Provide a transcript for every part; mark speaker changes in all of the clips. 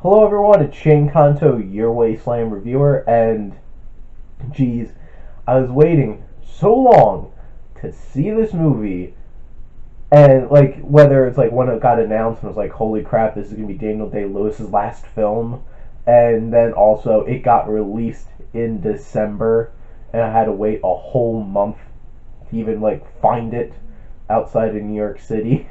Speaker 1: Hello everyone, it's Shane Kanto, your Wasteland Reviewer, and geez, I was waiting so long to see this movie, and like whether it's like when it got announced and it was like, holy crap, this is gonna be Daniel Day-Lewis's last film, and then also it got released in December, and I had to wait a whole month to even like find it outside of New York City.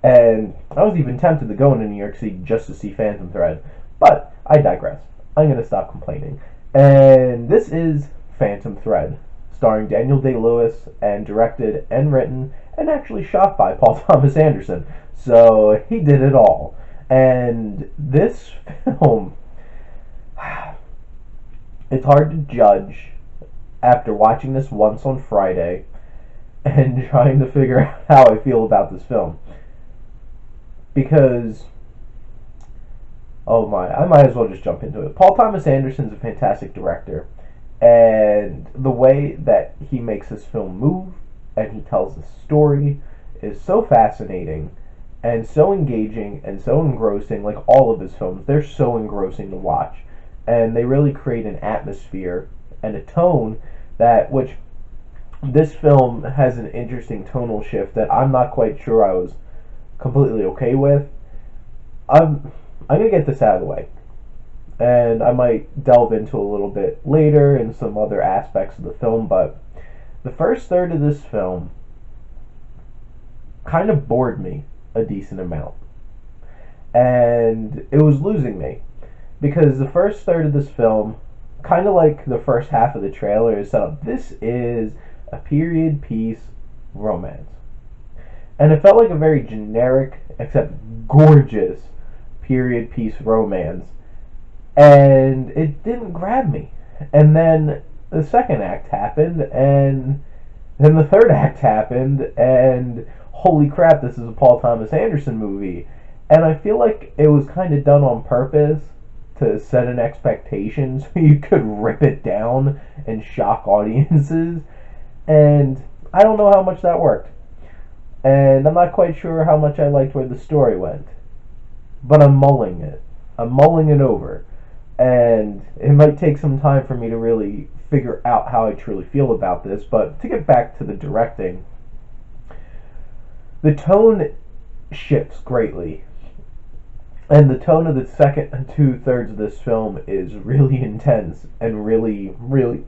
Speaker 1: And I was even tempted to go into New York City just to see Phantom Thread. But I digress. I'm going to stop complaining. And this is Phantom Thread, starring Daniel Day-Lewis and directed and written and actually shot by Paul Thomas Anderson. So he did it all. And this film, it's hard to judge after watching this once on Friday and trying to figure out how I feel about this film. Because, oh my, I might as well just jump into it. Paul Thomas Anderson's a fantastic director, and the way that he makes this film move and he tells the story is so fascinating and so engaging and so engrossing. Like all of his films, they're so engrossing to watch, and they really create an atmosphere and a tone which this film has an interesting tonal shift that I'm not quite sure I was completely okay with. I'm gonna get this out of the way, and I might delve into a little bit later in some other aspects of the film, but the first third of this film kind of bored me a decent amount, and it was losing me because the first third of this film, kind of like the first half of the trailer, is set up. This is a period piece romance. And it felt like a very generic, except gorgeous, period piece romance. And it didn't grab me. And then the second act happened, and then the third act happened, and holy crap, this is a Paul Thomas Anderson movie. And I feel like it was kind of done on purpose to set an expectation so you could rip it down and shock audiences. And I don't know how much that worked. And I'm not quite sure how much I liked where the story went. But I'm mulling it. I'm mulling it over. And it might take some time for me to really figure out how I truly feel about this. But to get back to the directing, the tone shifts greatly. And the tone of the second and two-thirds of this film is really intense and really, really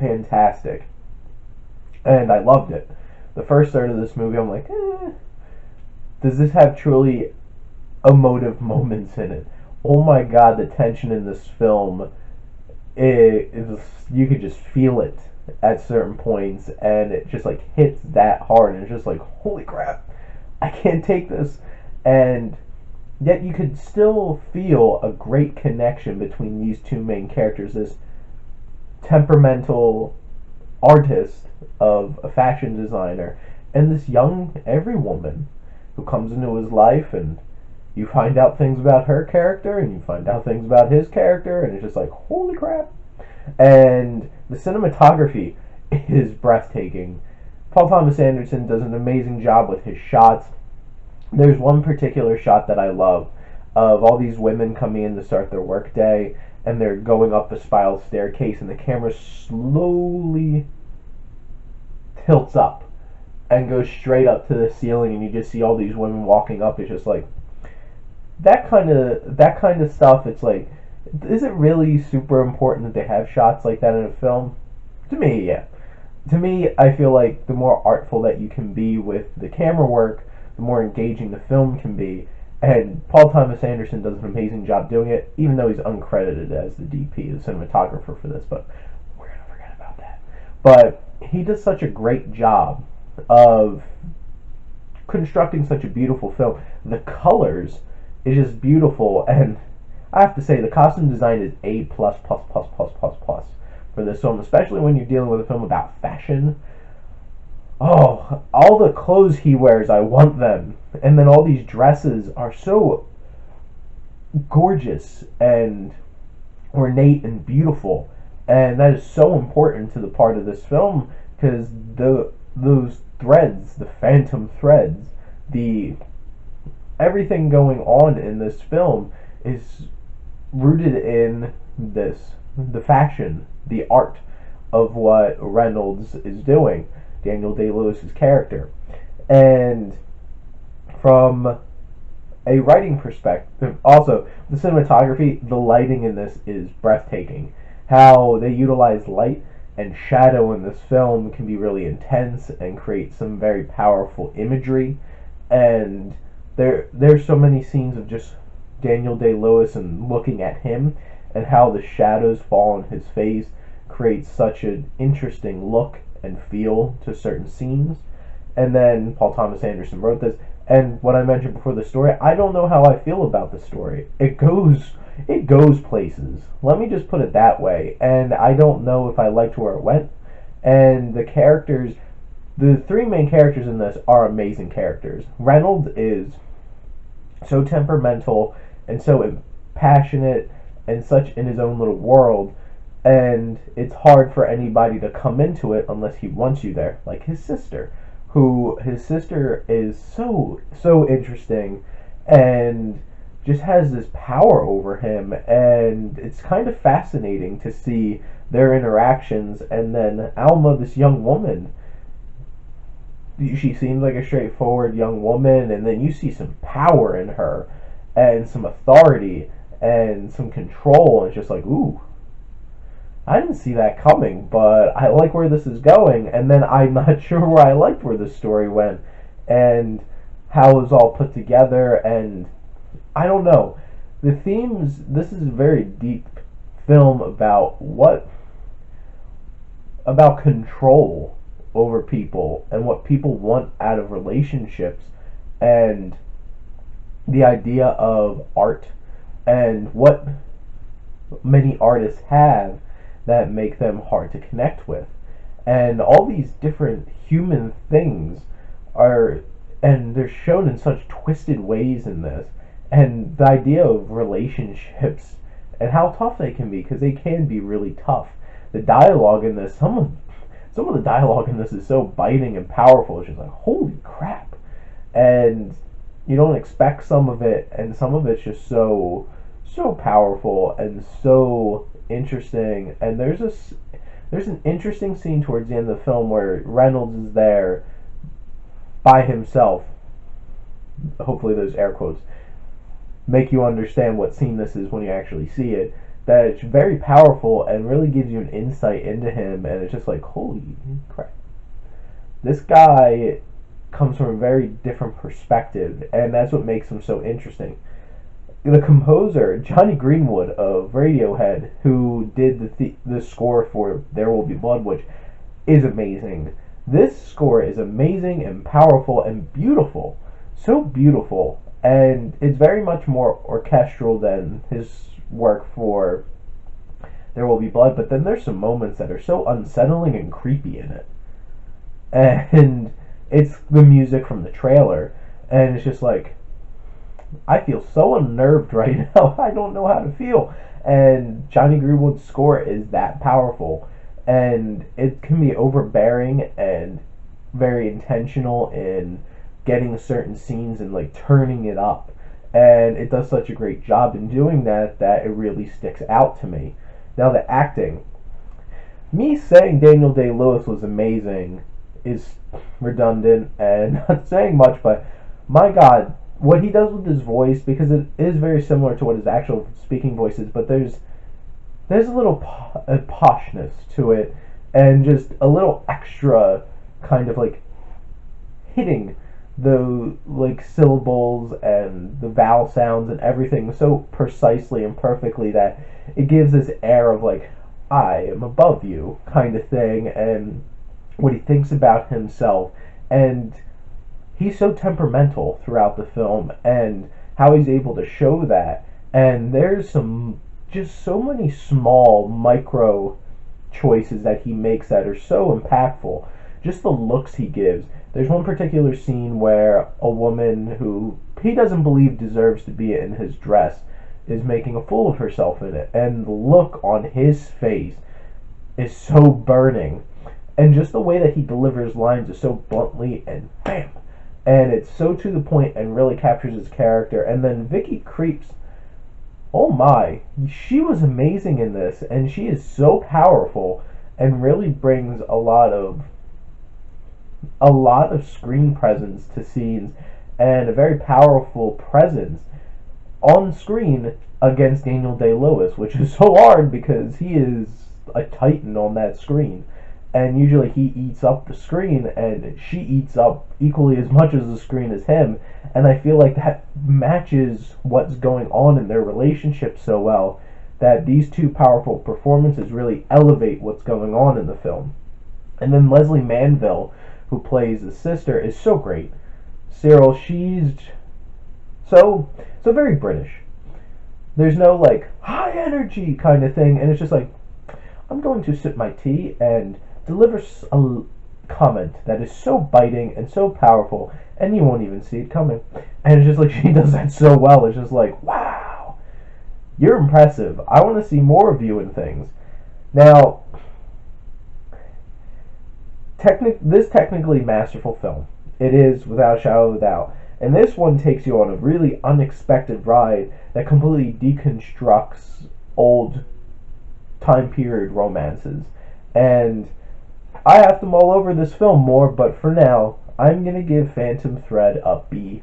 Speaker 1: fantastic. And I loved it. The first third of this movie, I'm like, does this have truly emotive moments in it? Oh my god, the tension in this film, you could just feel it at certain points, and it just like hits that hard, and it's just like, holy crap, I can't take this. And yet you could still feel a great connection between these two main characters, this temperamental artist of a fashion designer and this young every woman who comes into his life, and you find out things about her character and you find out things about his character, and it's just like, holy crap. And the cinematography is breathtaking. Paul Thomas Anderson does an amazing job with his shots. There's one particular shot that I love of all these women coming in to start their work day, and they're going up a spiral staircase, and the camera slowly tilts up and goes straight up to the ceiling, and you just see all these women walking up. It's just like that kind of stuff. It's like, is it really super important that they have shots like that in a film? To me, yeah. To me, I feel like the more artful that you can be with the camera work, the more engaging the film can be. And Paul Thomas Anderson does an amazing job doing it, even though he's uncredited as the DP, the cinematographer for this, but we're going to forget about that. But he does such a great job of constructing such a beautiful film. The colors is just beautiful, and I have to say the costume design is A+++++ for this film, especially when you're dealing with a film about fashion. Oh, all the clothes he wears, I want them. And then all these dresses are so gorgeous and ornate and beautiful. And that is so important to the part of this film, because those threads, the phantom threads, everything going on in this film is rooted in the fashion, the art of what Reynolds is doing, Daniel Day-Lewis's character. And from a writing perspective, also, the cinematography, the lighting in this is breathtaking. How they utilize light and shadow in this film can be really intense and create some very powerful imagery. And there's so many scenes of just Daniel Day-Lewis and looking at him, and how the shadows fall on his face creates such an interesting look and feel to certain scenes. And then Paul Thomas Anderson wrote this. And what I mentioned before the story, I don't know how I feel about the story. It goes places. Let me just put it that way. And I don't know if I liked where it went. And the three main characters in this are amazing characters. Reynolds is so temperamental and so passionate and such in his own little world, and it's hard for anybody to come into it unless he wants you there, like his sister, his sister is so interesting and just has this power over him, and it's kind of fascinating to see their interactions. And then Alma, this young woman, she seems like a straightforward young woman, and then you see some power in her and some authority and some control, and it's just like, ooh, I didn't see that coming, but I like where this is going. And then I'm not sure where I liked where the story went and how it was all put together, and I don't know. The themes, this is a very deep film about control over people and what people want out of relationships, and the idea of art and what many artists have that make them hard to connect with. And all these different human things and they're shown in such twisted ways in this. And the idea of relationships and how tough they can be, because they can be really tough. The dialogue in this, some of the dialogue in this is so biting and powerful. It's just like, holy crap. And you don't expect some of it, and some of it's just so powerful and so interesting. And there's an interesting scene towards the end of the film where Reynolds is there by himself. Hopefully those air quotes make you understand what scene this is when you actually see it. That it's very powerful and really gives you an insight into him, and it's just like, holy crap. This guy comes from a very different perspective, and that's what makes him so interesting. The composer, Johnny Greenwood of Radiohead, who did the score for There Will Be Blood, which is amazing. This score is amazing and powerful and beautiful. So beautiful. And it's very much more orchestral than his work for There Will Be Blood, but then there's some moments that are so unsettling and creepy in it. And it's the music from the trailer, and it's just like, I feel so unnerved right now. I don't know how to feel. And Johnny Greenwood's score is that powerful, and it can be overbearing and very intentional in getting certain scenes and like turning it up. And it does such a great job in doing that it really sticks out to me. Now the acting, me saying Daniel Day-Lewis was amazing is redundant and not saying much, but my God, what he does with his voice, because it is very similar to what his actual speaking voice is, but there's a little poshness to it, and just a little extra kind of like hitting the like syllables and the vowel sounds and everything so precisely and perfectly that it gives this air of like, I am above you kind of thing, and what he thinks about himself. And he's so temperamental throughout the film, and how he's able to show that. And there's just so many small micro choices that he makes that are so impactful. Just the looks he gives. There's one particular scene where a woman who he doesn't believe deserves to be in his dress is making a fool of herself in it, and the look on his face is so burning, and just the way that he delivers lines is so bluntly and bam, and it's so to the point and really captures his character. And then Vicky Krieps, oh my, she was amazing in this, and she is so powerful and really brings a lot of screen presence to scenes and a very powerful presence on screen against Daniel Day-Lewis, which is so hard because he is a titan on that screen. And usually he eats up the screen and she eats up equally as much as the screen as him. And I feel like that matches what's going on in their relationship so well that these two powerful performances really elevate what's going on in the film. And then Leslie Manville, who plays the sister, is so great. Cyril, she's so very British. There's no like high energy kind of thing, and it's just like, I'm going to sip my tea and deliver a comment that is so biting and so powerful, and you won't even see it coming. And it's just like she does that so well. It's just like, wow, you're impressive. I want to see more of you in things. Now, this technically masterful film. It is, without a shadow of a doubt. And this one takes you on a really unexpected ride that completely deconstructs old time period romances. And I have to mull over this film more, but for now, I'm going to give Phantom Thread a B+.